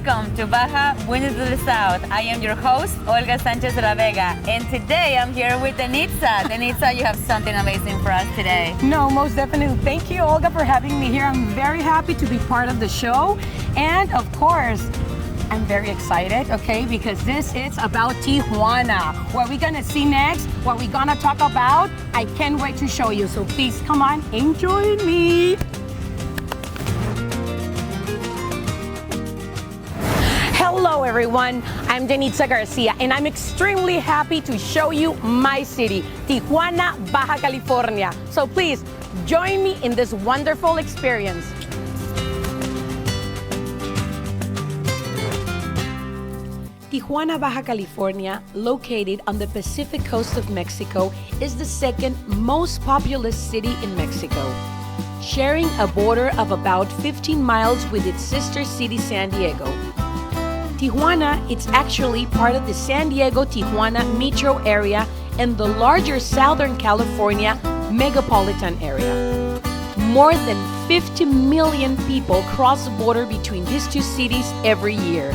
Welcome to Baja Window to the South. I am your host, Olga Sanchez de la Vega, and today I'm here with Denitza. Denitza, you have something amazing for us today. No, most definitely. Thank you, Olga, for having me here. I'm very happy to be part of the show. And of course, I'm very excited, okay, because this is about Tijuana. What we're gonna see next, what we're gonna talk about, I can't wait to show you. So please, come on, enjoy me. Hello everyone, I'm Denitza Garcia and I'm extremely happy to show you my city, Tijuana, Baja California. So please, join me in this wonderful experience. Tijuana, Baja California, located on the Pacific coast of Mexico, is the second most populous city in Mexico, sharing a border of about 15 miles with its sister city, San Diego. Tijuana, it's actually part of the San Diego-Tijuana metro area and the larger Southern California megapolitan area. More than 50 million people cross the border between these two cities every year.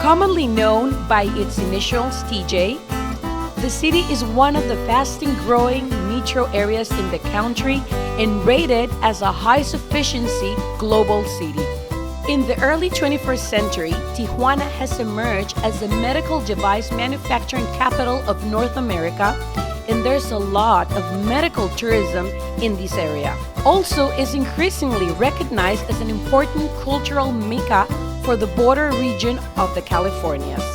Commonly known by its initials TJ, the city is one of the fastest growing metro areas in the country and rated as a high sufficiency global city. In the early 21st century, Tijuana has emerged as the medical device manufacturing capital of North America, and there's a lot of medical tourism in this area. Also, is increasingly recognized as an important cultural mecca for the border region of the Californias.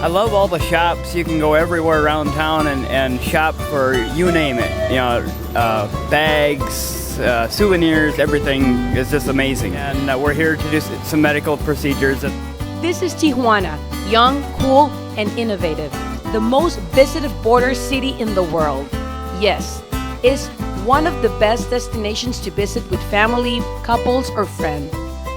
I love all the shops. You can go everywhere around town and shop for you name it. You know, bags, souvenirs, everything is just amazing. And we're here to do some medical procedures. This is Tijuana, young, cool, and innovative. The most visited border city in the world. Yes, it's one of the best destinations to visit with family, couples, or friends.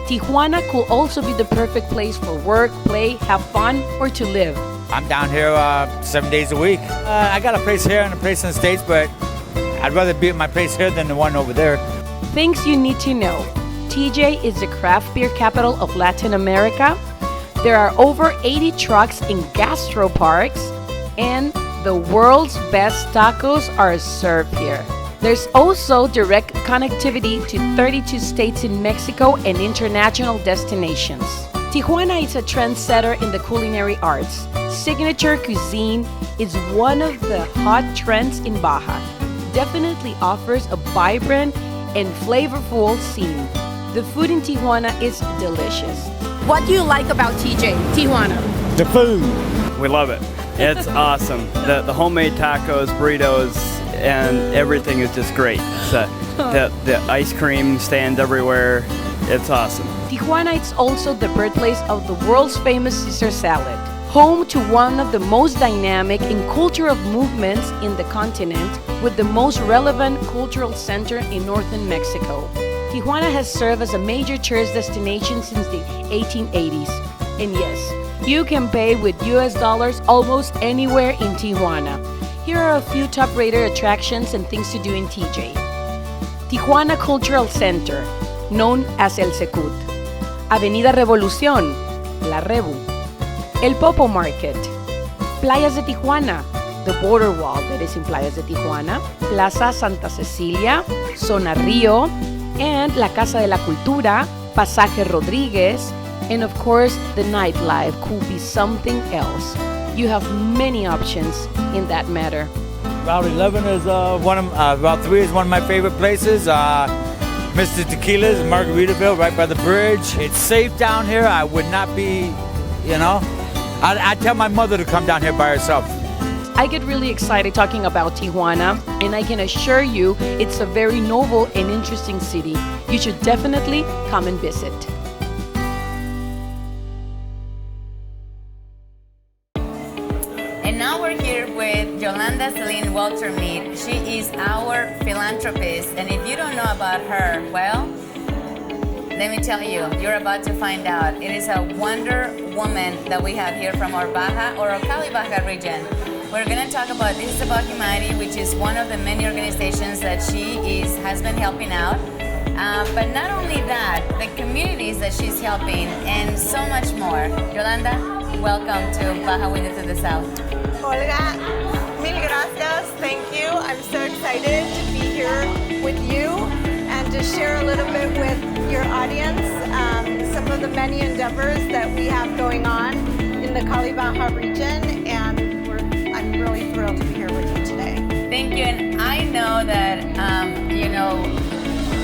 Tijuana could also be the perfect place for work, play, have fun, or to live. I'm down here 7 days a week. I got a place here and a place in the States, but I'd rather be at my place here than the one over there. Things you need to know. TJ is the craft beer capital of Latin America. There are over 80 trucks in gastro parks, and the world's best tacos are served here. There's also direct connectivity to 32 states in Mexico and international destinations. Tijuana is a trendsetter in the culinary arts. Signature cuisine is one of the hot trends in Baja. Definitely offers a vibrant and flavorful scene. The food in Tijuana is delicious. What do you like about Tijuana? The food. We love it. It's awesome. The homemade tacos, burritos, and everything is just great. So the ice cream stands everywhere. It's awesome. Tijuana is also the birthplace of the world's famous Caesar salad, home to one of the most dynamic and cultural movements in the continent, with the most relevant cultural center in northern Mexico. Tijuana has served as a major tourist destination since the 1880s. And yes, you can pay with US dollars almost anywhere in Tijuana. Here are a few top-rated attractions and things to do in TJ. Tijuana Cultural Center, known as El Secut. Avenida Revolución, La Rebu. El Popo Market. Playas de Tijuana, the border wall that is in Playas de Tijuana. Plaza Santa Cecilia, Zona Río, and La Casa de la Cultura, Pasaje Rodríguez, and of course, the nightlife could be something else. You have many options in that matter. Route 11 is Route 3 is one of my favorite places. Mr. Tequila's, Margaritaville, right by the bridge. It's safe down here. I would not be, I'd tell my mother to come down here by herself. I get really excited talking about Tijuana, and I can assure you it's a very noble and interesting city. You should definitely come and visit. And now we're here with Yolanda Walther-Meade. She is our philanthropist, and if you don't know about her, well, let me tell you, you're about to find out. It is a wonder woman that we have here from our Baja or our Cali Baja region. We're going to talk about This is About Humanity, which is one of the many organizations that she has been helping out. But not only that, the communities that she's helping and so much more. Yolanda, welcome to Baja Window to the South. Olga, mil gracias. Thank you. I'm so excited to be here with you and to share a little bit with your audience some of the many endeavors that we have going on in the Cali Baja region, and I'm really thrilled to be here with you today. Thank you, and I know that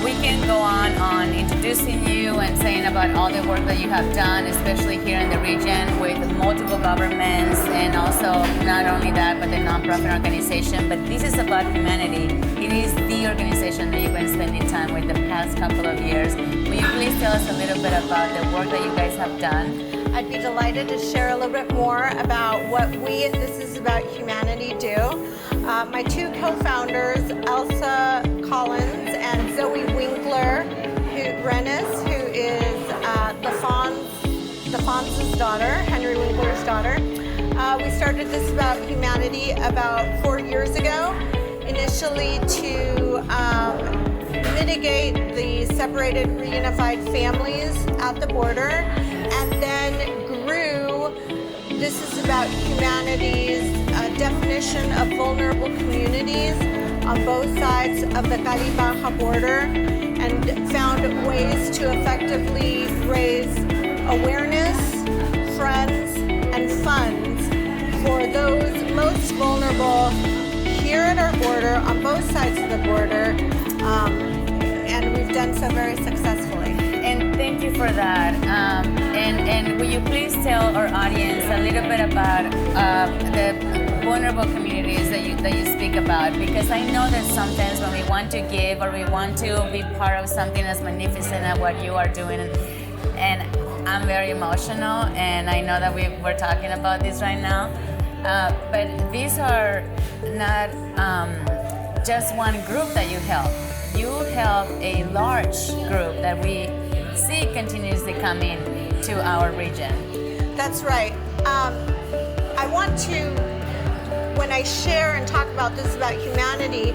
we can go on introducing you and saying about all the work that you have done, especially here in the region with multiple governments, and also not only that, but the nonprofit organization. But this is about humanity. It is the organization that you've been spending time with the past couple of years. Will you please tell us a little bit about the work that you guys have done? I'd be delighted to share a little bit more about what we at This Is About Humanity do. My two co-founders, Elsa Collins and Zoe Winkler, Rennis, who is the Fonz's daughter, Henry Winkler's daughter. We started This Is About Humanity about 4 years ago, initially to mitigate the separated reunified families at the border, and then grew This Is About Humanity's definition of vulnerable communities on both sides of the Cali Baja border, and found ways to effectively raise awareness, friends, and funds for those most vulnerable here at our border, on both sides of the border, and we've done so very successfully. And thank you for that. And will you please tell our audience a little bit about the vulnerable communities that you speak about? Because I know that sometimes when we want to give or we want to be part of something as magnificent as what you are doing, and I'm very emotional, and I know that we're talking about this right now, but these are not just one group that you help. You help a large group that we see continuously coming to our region. That's right. I want to, when I share and talk about This About Humanity,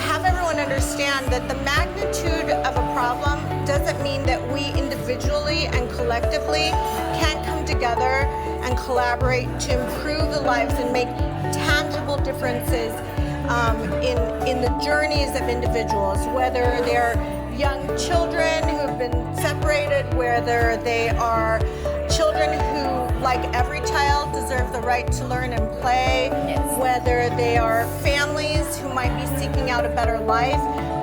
have everyone understand that the magnitude of a problem doesn't mean that we individually and collectively can't come together and collaborate to improve the lives and make tangible differences in the journeys of individuals, whether they're young children who've been separated, whether they are children who, like every child, deserve the right to learn and play, Yes. whether they are families who might be seeking out a better life,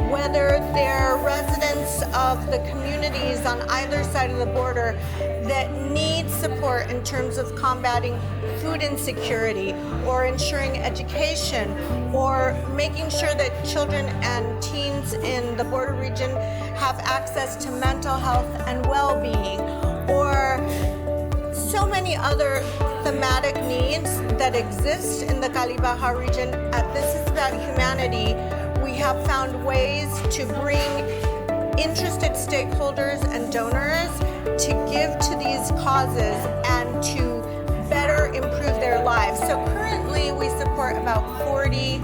whether they're residents of the communities on either side of the border that need support in terms of combating food insecurity or ensuring education or making sure that children and teens in the border region have access to mental health and well-being, or so many other thematic needs that exist in the Cali Baja region. At This Is About Humanity, we have found ways to bring interested stakeholders and donors to give to these causes and to better improve their lives. So currently we support about 40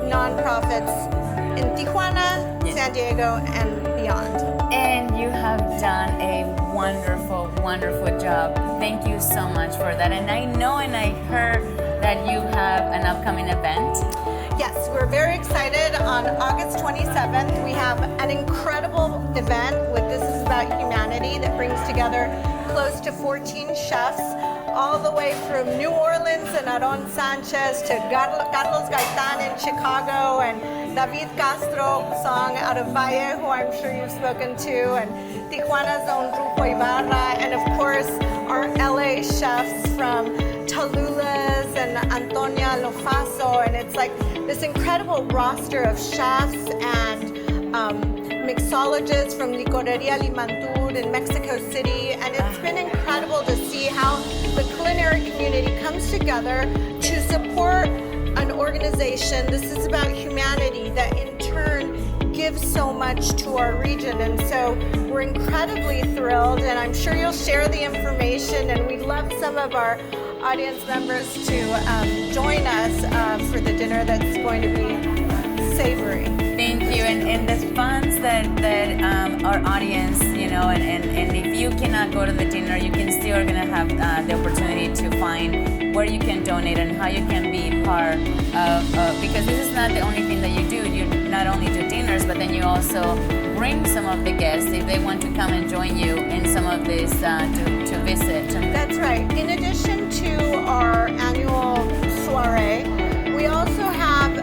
nonprofits in Tijuana, Yes. San Diego, and beyond. And you have done a wonderful, wonderful job. Thank you so much for that. And I know and I heard that you have an upcoming event. Yes, we're very excited. On August 27th, we have an incredible event with This Is About Humanity that brings together close to 14 chefs, all the way from New Orleans and Aaron Sanchez to Carlos Gaitan in Chicago and David Castro Song out of Valle, who I'm sure you've spoken to, and Tijuana's own Rufo Ibarra, and of course our LA chefs from Tallulah's and Antonia Lofaso, and it's like this incredible roster of chefs and mixologists from Licoreria Limantur in Mexico City, and it's been incredible to see how the culinary community comes together to support an organization, This Is About Humanity, that in turn gives so much to our region. And so we're incredibly thrilled, and I'm sure you'll share the information, and we'd love some of our audience members to join us for the dinner that's going to be savory. Thank you. And the funds that our audience, and if you cannot go to the dinner, you can still gonna have the opportunity to find where you can donate and how you can be part of, because this is not the only thing that you do. You not only do dinners, but then you also bring some of the guests if they want to come and join you in some of this to visit. That's right. In addition to our annual soiree, we also have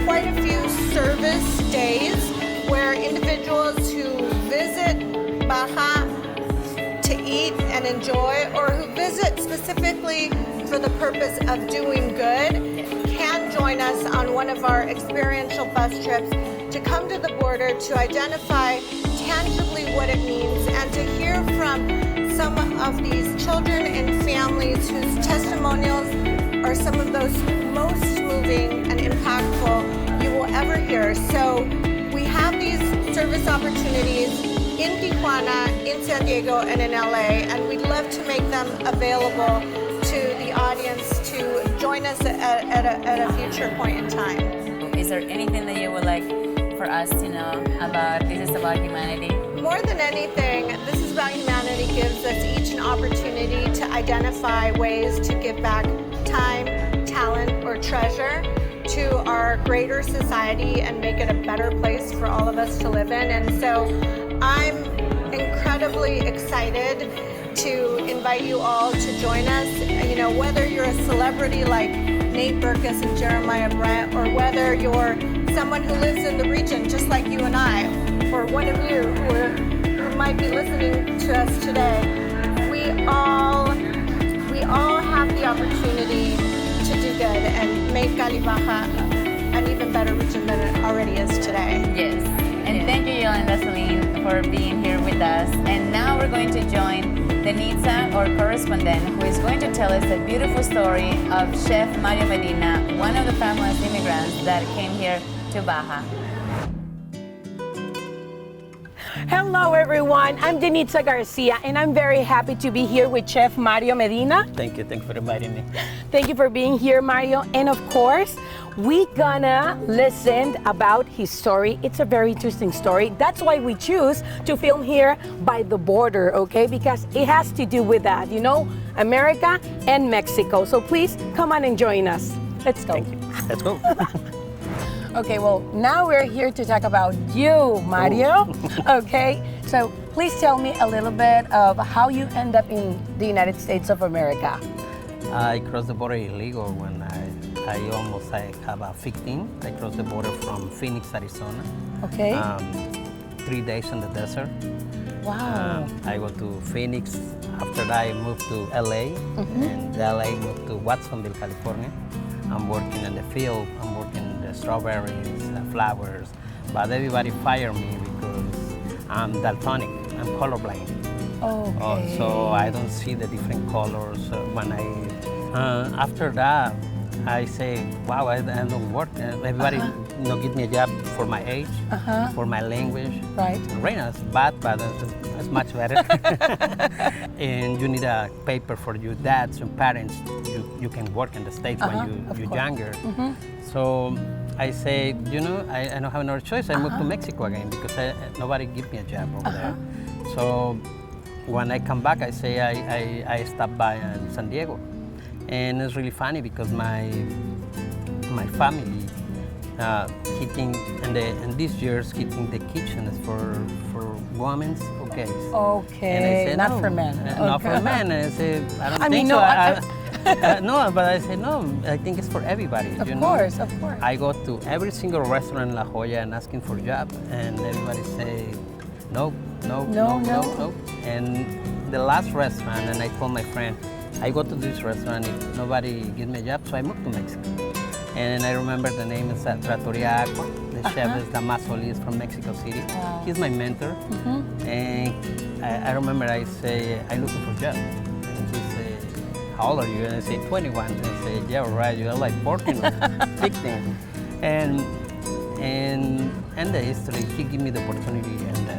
quite a few service days where individuals who visit Baja to eat and enjoy, or who visit specifically for the purpose of doing good, can join us on one of our experiential bus trips to come to the border to identify tangibly what it means and to hear from some of these children and families whose testimonials are some of those most moving and impactful you will ever hear. So we have these service opportunities in Tijuana, in San Diego, and in LA, and we'd love to make them available to the audience to join us at a future point in time. Is there anything that you would like for us to know about This Is About Humanity? More than anything, This Is About Humanity gives us each an opportunity to identify ways to give back time, talent, or treasure to our greater society and make it a better place for all of us to live in. And so I'm incredibly excited to invite you all to join us. Whether you're a celebrity like Nate Berkus and Jeremiah Brent, or whether you're someone who lives in the region just like you and I, or one of you who might be listening to us today, we all have the opportunity to do good and make Cali Baja an even better region than it already is today. Yes. And thank you, Yolanda Celine, for being here with us. And now we're going to join Denitza, our correspondent, who is going to tell us the beautiful story of Chef Mario Medina, one of the famous immigrants that came here to Baja. Hello, everyone. I'm Denitza Garcia, and I'm very happy to be here with Chef Mario Medina. Thank you for inviting me. Thank you for being here, Mario. And of course, we're gonna listen about his story. It's a very interesting story. That's why we choose to film here by the border, okay? Because it has to do with that, America and Mexico. So please come on and join us. Let's go. Thank you. Let's go. Okay, well, now we're here to talk about you, Mario. Okay, so please tell me a little bit of how you end up in the United States of America. I crossed the border illegal when I have 15. I crossed the border from Phoenix, Arizona. Okay. 3 days in the desert. Wow. I go to Phoenix. After that, I moved to LA, and LA moved to Watsonville, California. I'm working in the field. I'm working the strawberries, flowers, but everybody fired me because I'm daltonic. I'm colorblind. Okay. So I don't see the different colors. When after that, I say, wow, I don't work. Everybody give me a job for my age, for my language. Right. Right now it's bad, but it's much better. And you need a paper for your dads and parents. You can work in the States when you're younger. So I say, I don't have another choice. I moved to Mexico again because nobody give me a job over there. So when I come back, I say I stopped by in San Diego. And it's really funny because my family in these years hitting the kitchen for women's okay. Okay, and I said, not no, for men. Not for men. And I say, I don't think mean, so. no, No, but I say no. I think it's for everybody. Of course. I go to every single restaurant in La Jolla and asking for a job, and everybody say, no. And the last restaurant, and I told my friend, I go to this restaurant, if nobody gives me a job, so I moved to Mexico. And I remember the name is Trattoria Aqua. The chef is Damas Solis from Mexico City. Wow. He's my mentor. And I remember I say, I'm looking for a job. And he say, how old are you? And I say, 21. And I say, yeah, right, you're like 14 or 16. And the history, he gave me the opportunity and the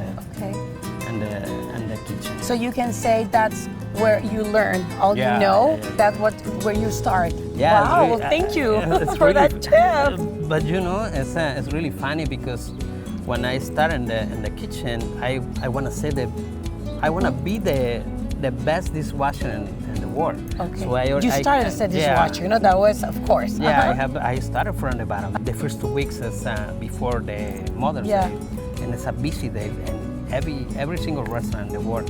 kitchen. So you can say that's where you learn all you know. Yeah. That's where you start. Yeah, wow, really, well, thank you it's for really, that tip. But it's really funny because when I start in the kitchen, I want to say that I want to be the best dishwasher in the world. Okay. So you started as a dishwasher, you know, that was, of course. Yeah, I started from the bottom. The first 2 weeks is before the Mother's Day, and it's a busy day, and every single restaurant in the world.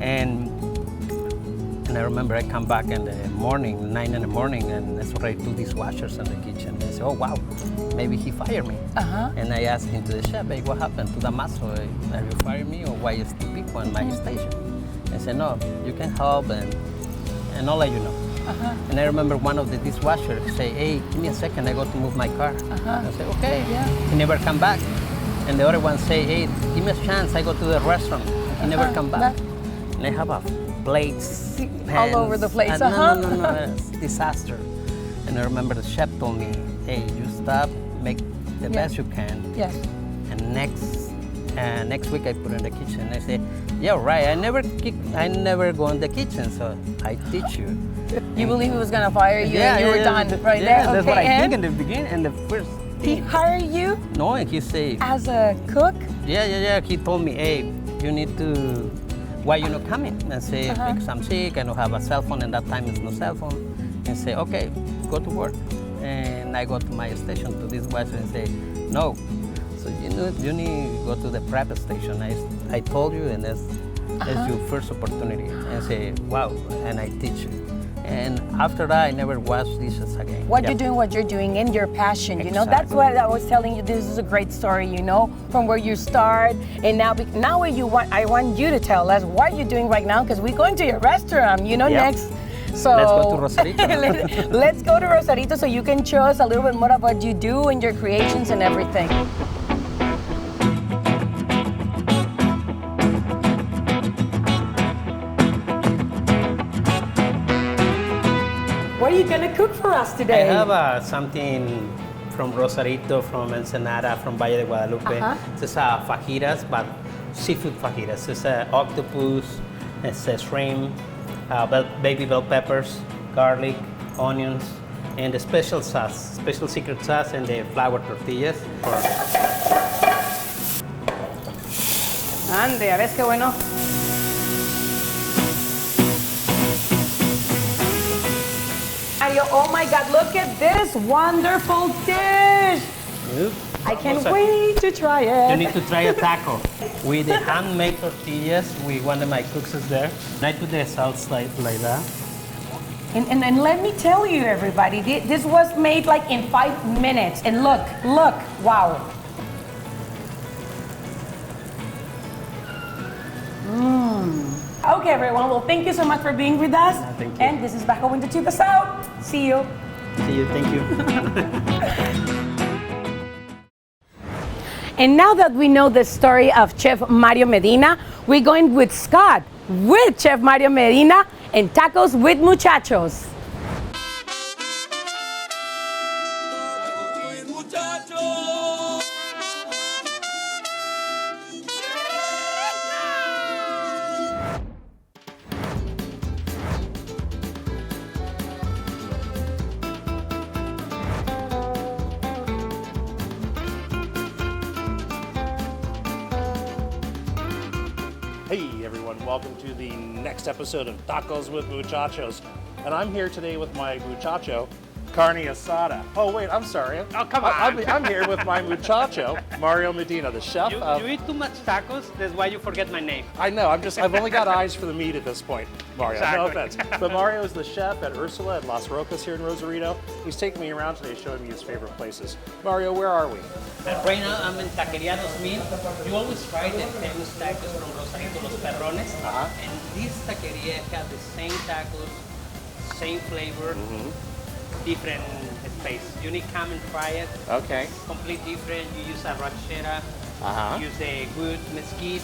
And I remember I come back in the morning, 9 in the morning, and there's already 2 dishwashers in the kitchen. And I say, oh wow, maybe he fired me. And I asked him to the chef, hey, what happened to Damaso? Are you firing me, or why you still people in my station? I said, no, you can help, and I'll let you know. And I remember one of the dishwashers say, hey, give me a second, I got to move my car. I said, okay. He never come back. And the other one say, hey, give me a chance, I go to the restaurant. He never come back. And I have plates, pans, all over the place. No, it's disaster. And I remember the chef told me, hey, you stop, make the best you can. Yes. And next week I put in the kitchen. I say, yeah, right. I never go in the kitchen, so I teach you. You believe he was gonna fire you? And you were done right there. That's Okay, what I think in and the beginning. And the first he hired you no, and he say as a cook. Yeah. He told me, hey, you need to. Why you not coming? And say, because I'm sick. I don't have a cell phone, and that time is no cell phone. And say, okay, go to work. And I go to my station to this wife and say, no. So you need to go to the prep station. I told you, and that's your first opportunity. And say, wow, and I teach you. And after that, I never wash dishes again. You're doing what you're doing in your passion, you know. That's what I was telling you. This is a great story, you know, from where you start, and now I want you to tell us what you're doing right now, because we're going to your restaurant, you know, next. So let's go to Rosarito. Let's go to Rosarito so you can show us a little bit more of what you do and your creations and everything. What are you gonna cook for us today? I have something from Rosarito, from Ensenada, from Valle de Guadalupe. It's fajitas, but seafood fajitas. It's octopus, it's shrimp, baby bell peppers, garlic, onions, and the special sauce, special secret sauce, and the flour tortillas. Ande, a ver qué bueno. Mario, oh my God, look at this wonderful dish. I can't wait to try it. You need to try a taco with the handmade tortillas. One of my cooks is there. And I put the sauce like that. And let me tell you, everybody, this was made like in 5 minutes. And look, wow. Okay, everyone. Well, thank you so much for being with us. Thank you. And this is Baja Window to the South. See you. See you. Thank you. And now that we know the story of Chef Mario Medina, we're going with Scott with Chef Mario Medina and Tacos with Muchachos. Hey everyone, welcome to the next episode of Tacos with Muchachos. And I'm here today with my muchacho, carne asada. Oh wait, I'm sorry. Oh, come on. I'm here with my muchacho, Mario Medina, the chef of... You eat too much tacos, that's why you forget my name. I know, I've only got eyes for the meat at this point, Mario, Exactly. no offense. But Mario is the chef at Ursula at Las Rocas here in Rosarito. He's taking me around today showing me his favorite places. Mario, where are we? Right now I'm in Taqueria 2000. You always try the famous tacos from Rosarito, Los Perrones. And this taqueria has the same tacos, same flavor, different space. You need to come and try it. Okay. It's completely different. You use a ranchera, you use the good mesquite.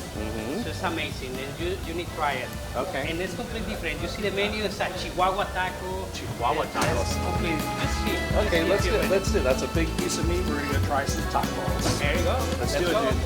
So it's amazing. And you need to try it. Okay. And it's completely different. You see the menu, it's a Chihuahua taco. Chihuahua tacos. It's completely, Okay, let's do it. Let's do it. That's a big piece of meat. We're gonna try some tacos. There you go. Let's do it, go. dude.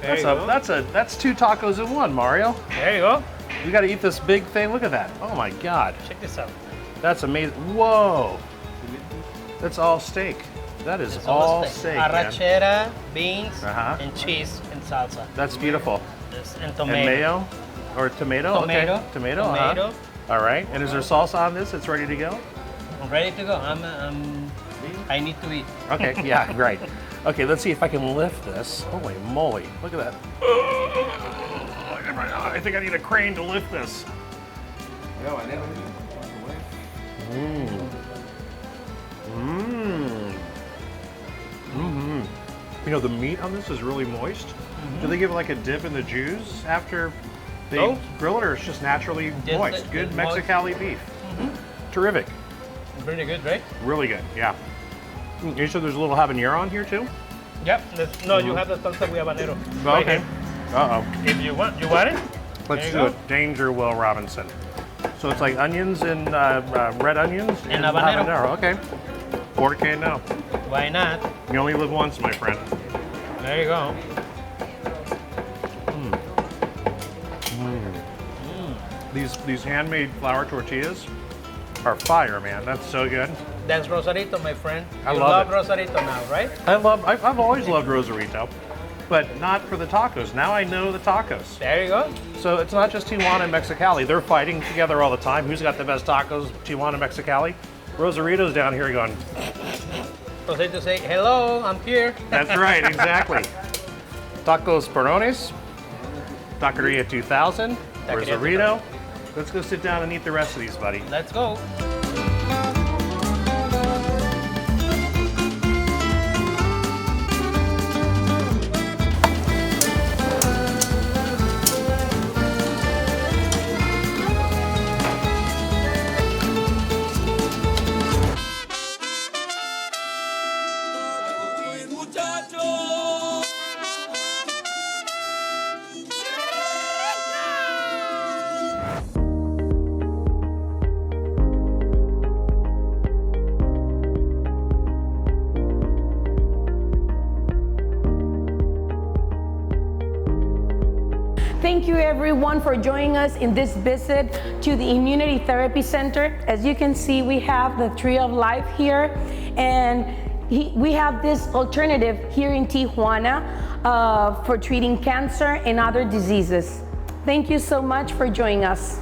There you go. That's 2 tacos in one, Mario. There you go. We got to eat this big thing. Look at that. Oh my God. Check this out. That's amazing. Whoa. That's all steak. That is It's all almost steak. like Man. arrachera, beans, Uh-huh. and cheese and salsa. That's beautiful. Yes, and And tomato. mayo? Or tomato? Tomato. Okay. Tomato. Tomato. Uh-huh. All right. And is there salsa on this? It's ready to go? I'm ready to go. I need to eat. Okay. Yeah, right. Okay, let's see if I can lift this. Holy moly. Look at that. I think I need a crane to lift this. You know, the meat on this is really moist. Do they give it like a dip in the juice after they No. grill it, or it's just naturally Just moist? the- Good it's moist. Mexicali beef. Terrific. Pretty good, right? Really good, yeah. You said there's a little habanero on here too? Yep. No, you have the salsa with habanero. Right Okay. here. Uh-oh. If you want it? Let's There you do go. it. Danger, Will Robinson. So it's like onions and red onions And habanero. Okay. 4K now. Why not? You only live once, my friend. There you go. These handmade flour tortillas are fire, man. That's so good. That's Rosarito, my friend. I You love Rosarito now, right? I've always loved Rosarito, but not for the tacos. Now I know the tacos. There you go. So it's not just Tijuana and Mexicali. They're fighting together all the time. Who's got the best tacos? Tijuana, Mexicali. Rosarito's down here going, Rosarito say, hello, I'm here. that's right, exactly. Tacos Perrones, Taqueria 2000, Taqueria Rosarito. Let's go sit down and eat the rest of these, buddy. Let's go. Thank you everyone for joining us in this visit to the Immunity Therapy Center. As you can see, we have the Tree of Life here, and we have this alternative here in Tijuana for treating cancer and other diseases. Thank you so much for joining us.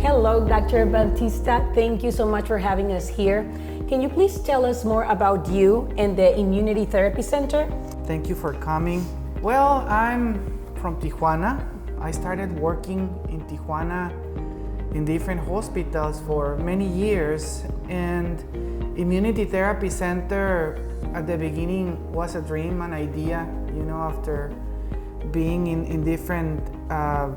Hello, Dr. Bautista. Thank you so much for having us here. Can you please tell us more about you and the Immunity Therapy Center? Thank you for coming. Well, I'm from Tijuana. I started working in Tijuana in different hospitals for many years, and Immunity Therapy Center at the beginning was a dream, an idea, you know, after being in different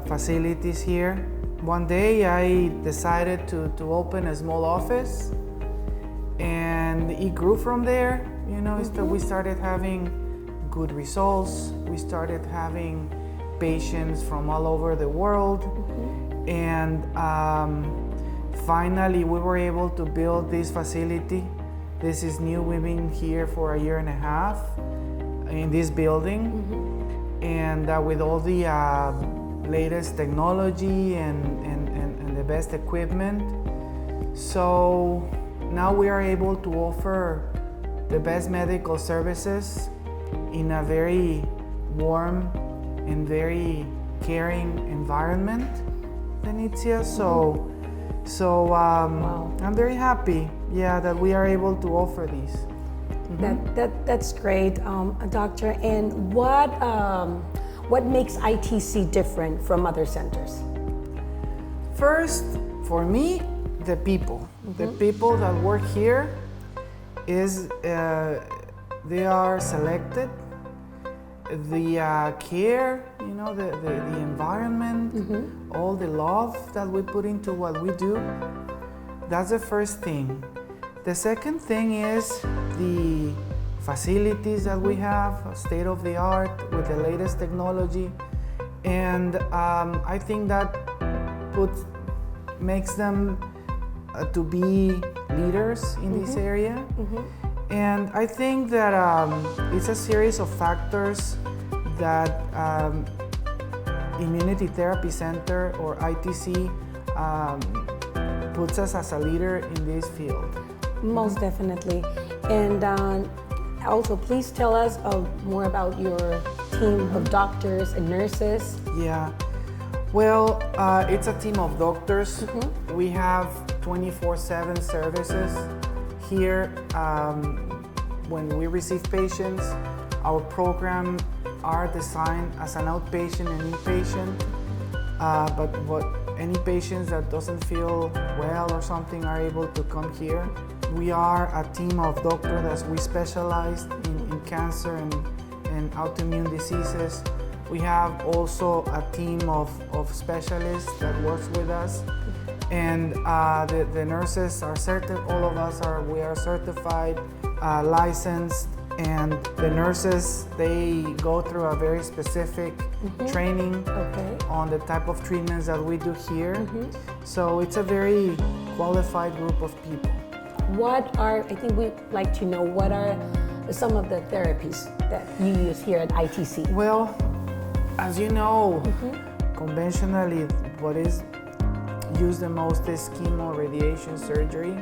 facilities here. One day I decided to open a small office, and it grew from there. You know, we started having good results. We started having patients from all over the world, and finally we were able to build this facility. This is new. We've been here for a year and a half in this building, and with all the latest technology and the best equipment. So now we are able to offer the best medical services in a very warm and very caring environment, Benicia. So I'm very happy, that we are able to offer these. That's great, Doctor. And what makes ITC different from other centers? First, for me, the people. The people that work here is they are selected. The care, you know, the environment, all the love that we put into what we do, that's the first thing. The second thing is the facilities that we have, state of the art with the latest technology, and I think that makes them to be leaders in this area. And I think that it's a series of factors that Immunity Therapy Center, or ITC, puts us as a leader in this field. Most definitely. And also, please tell us more about your team of doctors and nurses. Yeah. Well, it's a team of doctors. We have 24/7 services here. When we receive patients, our program are designed as an outpatient and inpatient. But any patients that doesn't feel well or something are able to come here. We are a team of doctors that we specialize in cancer and autoimmune diseases. We have also a team of specialists that works with us, and the nurses are all of us we are certified, licensed, and the nurses, they go through a very specific training on the type of treatments that we do here. So it's a very qualified group of people. I think we'd like to know, what are some of the therapies that you use here at ITC? Well, as you know, conventionally, what is used the most is chemo, radiation, surgery.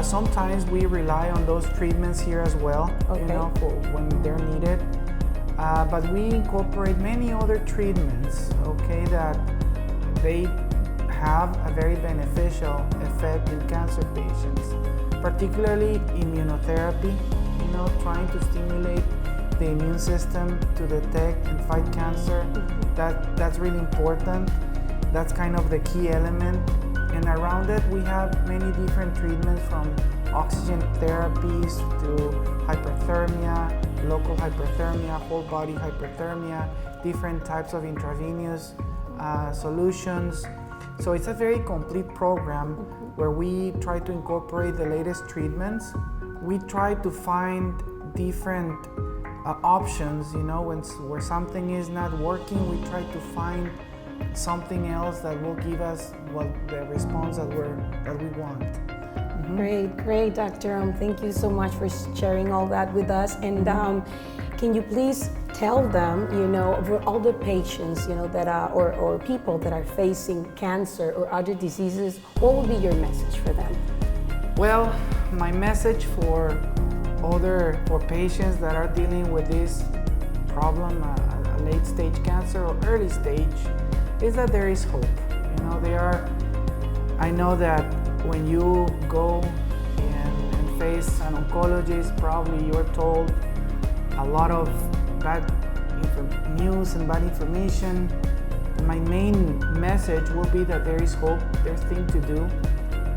Sometimes we rely on those treatments here as well, for when they're needed. But we incorporate many other treatments, that they have a very beneficial effect in cancer patients, particularly immunotherapy, trying to stimulate the immune system to detect and fight cancer. That's really important. That's kind of the key element. And around it, we have many different treatments, from oxygen therapies to hyperthermia, local hyperthermia, whole body hyperthermia, different types of intravenous solutions. So it's a very complete program where we try to incorporate the latest treatments. We try to find different options, where something is not working, we try to find something else that will give us the response that we want. Great, Doctor. Thank you so much for sharing all that with us. And can you please tell them, for all the patients, that are, or people that are facing cancer or other diseases, what would be your message for them? Well, my message for patients that are dealing with this problem, a late stage cancer or early stage, is that there is hope. I know that when you go and face an oncologist, probably you're told a lot of bad news and bad information. My main message will be that there is hope, there's things to do,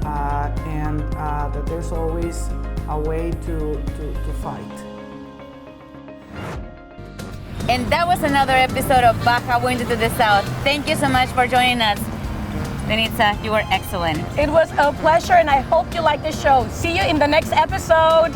and that there's always a way to fight. And that was another episode of Baja Window to the South. Thank you so much for joining us. Denitza, you were excellent. It was a pleasure, and I hope you liked the show. See you in the next episode.